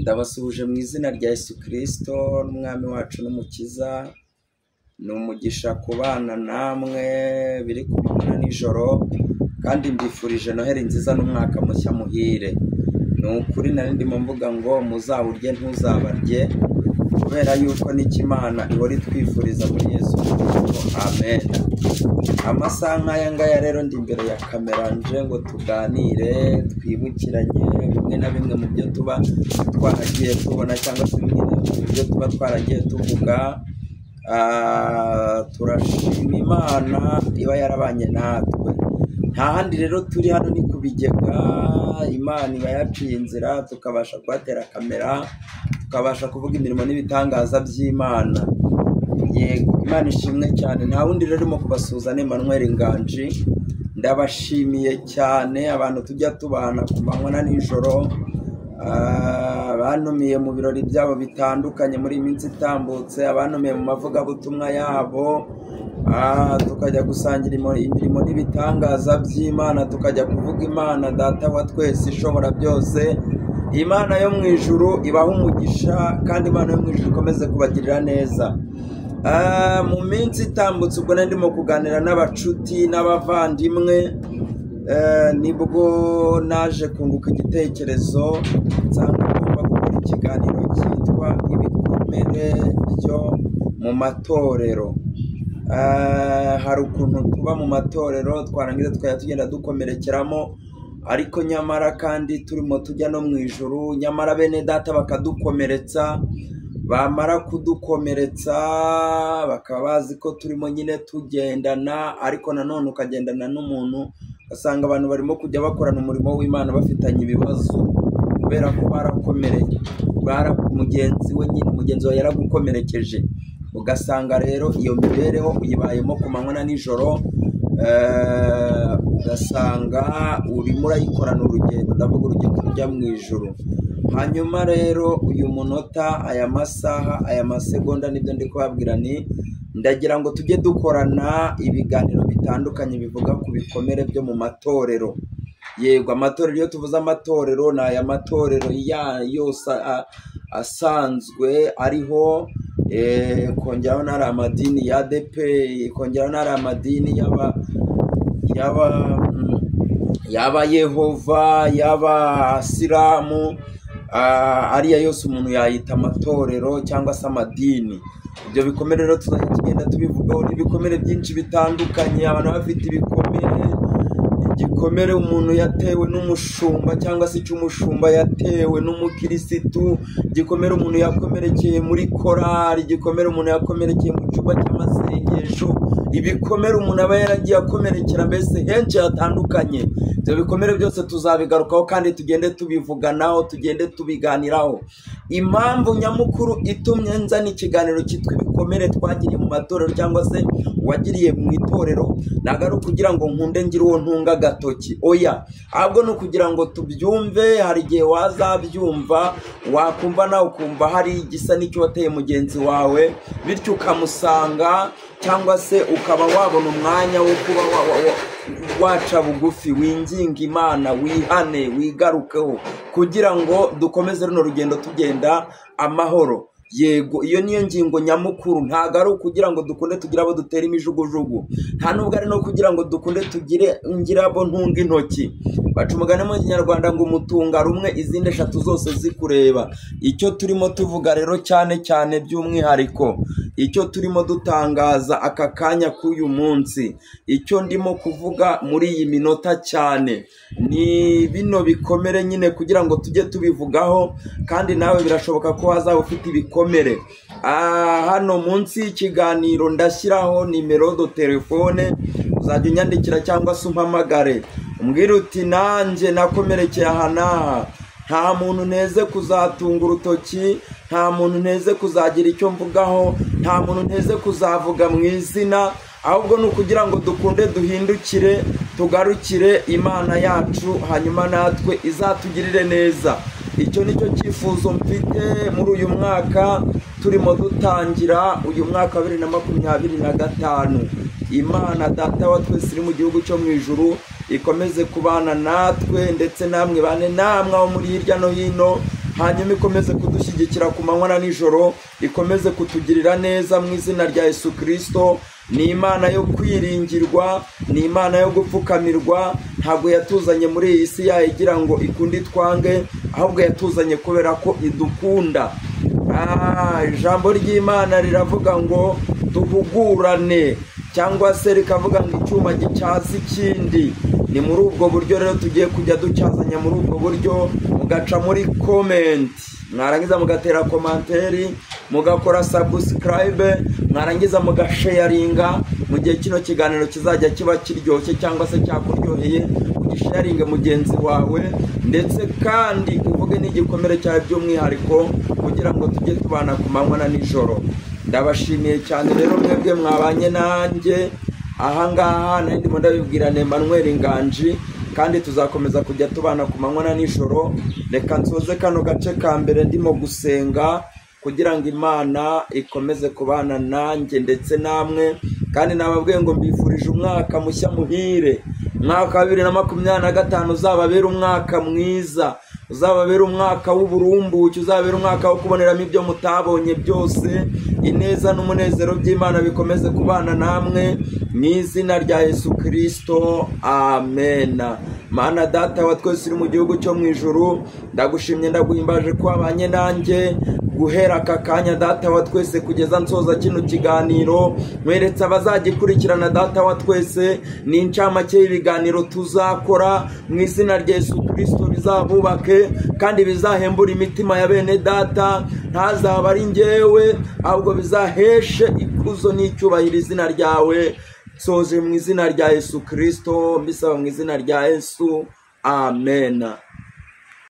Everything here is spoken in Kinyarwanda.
Ndabasuhuje mu izina rya Yesu Kristo n'umwami wacu n'umukiza. Ni umugisha kubana namwe biri ku manywa nijoro, kandi mbifurije Noheli nziza n'umwaka mushya muhire. Ni ukuri nari ndimo mvuga ngo muzawurye ntuzabarye, kubera yuko n'Imana ihora itwifuriza muri Yesu Kristo. Amen. Amasaha nk'aya ngaya rero ndi imbere ya kamera nje ngo tuganire, twibukiranye bimwe na bimwe mu byo tuba twaragiye tubona, cyangwa se bimwe mu byo tuba twaragiye tuvuga. Turashima Imana iba yarabanye natwe. Nta handi rero turi, hano ni ku Bigega. Imana iba yaciye inzira tukabasha kuhatera kamera, tukabasha kuvuga imirimo n'ibitangaza by'Imana. Yego, Imana ishimwe cyane. Nta wundi rero urimo kubasuhuza ni Emmanuel Nganji. Ndabashimiye cyane abantu tujya tubana ku manywa na nijoro, abantumiye mu birori byabo bitandukanye muri iyi minsi itambutse, abantumiye mu mavugabutumwa yabo, tukajya gusangira imirimo n'ibitangaza by'Imana, tukajya kuvuga Imana Data wa twese ishobora byose. Imana yo mu ijuru ibaha umugisha, kandi Imana yo mu ijuru ikomeze kubagirira neza. Mu minsi itambutse ubwo ndimo kuganira n'abacuti n'abavandimwe, nibwo naje kunguka igitekerezo nsanga ngomba gukora ikiganiro cyitwa ibikomere byo mu matorero. Hari ukuntu tuba mu matorero twarangiza tukajya tugenda dukomerekeramo, ariko nyamara kandi turimo tujya no mu ijuru, nyamara bene data bakadukomeretsa. Bamara kudukomeretsa bakaba bazi ko turimo nyine tugendana, ariko nanone ukagendana n'umuntu ugasanga abantu barimo kujya bakorana umurimo w'Imana bafitanye ibibazo, kubera ko barakomereye, mugenzi we nyine mugenzi we yaragukomerekeje. Ugasanga rero iyo mibereho uyibayemo ku manywa na nijoro, ugasanga urimo urayikorana urugendo, ndavuga urugendo rujya mu ijuru. Hanyuma rero uyu munota, aya masaha, aya masegonda, nibyo ndi kubabwira, ndagira ngo tujye dukorana ibiganiro bitandukanye bivuga ku bikomere byo mu matorero. Yego, amatorero, iyo tuvuze amatorero ni aya matorero yose asanzwe ariho, kongeraho n'ari amadini ya ADEPR, kongeraho n'ari amadini yaba Yehova, yaba Isilamu, ariya yose umuntu yayita amatorero cyangwa se amadini. Ibyo bikomere rero tuzajya tugenda tubivugaho, n'ibikomere byinshi bitandukanye. Abantu bafite igikomere umuntu yatewe n'umushumba, cyangwa se cy'umushumba yatewe n'umukirisitu, igikomere umuntu yakomerekeye muri korari, igikomere umuntu yakomerekeye mu cyumba cy'amasengesho, ibikomere umuntu aba yaragiye akomerekera mbese henshi hatandukanye. Ibyo bikomere byose tuzabigarukaho, kandi tugende tubivuganaho, tugende tubiganiraho. Impamvu nyamukuru itumye nzana ikiganiro cyitwa ibikomere twagiriye mu matorero, cyangwa se wagiriye mu itorero, ntabwo ari ukugira ngo nkunde ngire uwo ntunga agatoki, oya, ahubwo ni ukugira ngo tubyumve. Hari igihe wazabyumva, wakumva nawe ukumva hari igisa n'icyo wateye mugenzi wawe, bityo ukamusanga, cyangwa se ukaba wabona umwanya wo kuba waca bugufi, winginga Imana, wihane, wigarukeho, kugira ngo dukomeze runo rugendo tugenda amahoro. Yego, iyo niyo ngingo nyamukuru. Ntabwo ari ukugira ngo dukunde tugire abo dutera imijugujugu, nta nubwo ari no kugira ngo dukunde ngire abo ntunga intoki. Baca umugani mu Kinyarwanda ngo umutunga rumwe izindi eshatu zose zikureba. Icyo turimo tuvuga rero cyane cyane by'umwihariko, icyo turimo dutangaza aka kanya k'uyu munsi, icyo ndimo kuvuga muri iyi minota cyane, ni bino bikomere nyine, kugira ngo tujye tubivugaho. Kandi nawe birashoboka ko wazaba ufite ibikomere. Hano munsi y'ikiganiro ndashyiraho nimero do telefone, uzajya unyandikira cyangwa se umpamagare, umbwira uti nanjye nakomerekeye aha n'aha. Nta muntu nteze kuzatunga urutoki, nta muntu nteze kuzagira icyo mvugaho, nta muntu nteze kuzavuga mu izina, ahubwo ni ukugira ngo dukunde duhindukire, tugarukire Imana yacu, hanyuma natwe izatugirire neza. Icyo nicyo cyifuzo mfite muri uyu mwaka turimo dutangira, uyu mwaka wa 2025. Imana Data wa twese iri mu gihugu cyo mu ijuru ikomeze kubana natwe, ndetse namwe bane namwe abo muri hirya no hino, hanyuma ikomeze kudushyigikira ku manywa na nijoro, ikomeze kutugirira neza mu izina rya Yesu Kristo. Ni Imana yo kwiringirwa, ni Imana yo gupfukamirwa. Ntabwo yatuzanye muri iyi si yayigira ngo ikunde twange, ahubwo yatuzanye kubera ko idukunda. Ijambo ry'Imana riravuga ngo duhugurane, cyangwa se rikavuga ngo icyuma gicyaza ikindi. Ni muri ubwo buryo rero tugiye kujya ducyazanya muri ubwo buryo. Mugaca muri comment, mwarangiza mugatera komanteri, mugakora subscribe, mwarangiza mugasharinga. Mu gihe kino kiganiro kizajya kiba kiryoshye cyangwa se cyakuryoheye, ugisharinge mugenzi wawe, ndetse kandi uvuge n'igikomere cyawe by'umwihariko, kugira ngo tujye tubana ku manywa na nijoro. Ndabashimiye cyane rero mwebwe mwabanye nanjye ahangaha. Nari ndimo ndabibwira Emmanuel Nganji, kandi tuzakomeza kujya tubana ku manywa na nijoro. Reka nsoze kano gace ka mbere ndimo gusenga kugira ngo Imana ikomeze kubana nanjye ndetse namwe. Kandi nababwiye ngo mbifurije umwaka mushya muhire. Umwaka wa 2025 uzababera umwaka mwiza, uzababera umwaka w'uburumbuke, uzababera umwaka wo kuboneramo ibyo mutabonye byose. Ineza n'umunezero by'Imana bikomeze kubana namwe mu izina rya Yesu Kristo, amen. Mana Data wa twese uri mu gihugu cyo mu ijuru, ndagushimye ndaguhimbaje ko wabanye nanjye guhera aka kanya Data wa twese kugeza nsoza kino kiganiro. Mweretse abazagikurikirana Data wa twese ni incamake y'ibiganiro tuzakora mu izina rya Yesu Kristo, bizabubake kandi bizahembura imitima ya bene Data. Ntazaba ari njyewe, ahubwo bizaheshe ikuzo n'icyubahiro izina ryawe. Soje mu izina rya Yesu Kristo, mbisaba mu izina rya Yesu, amen.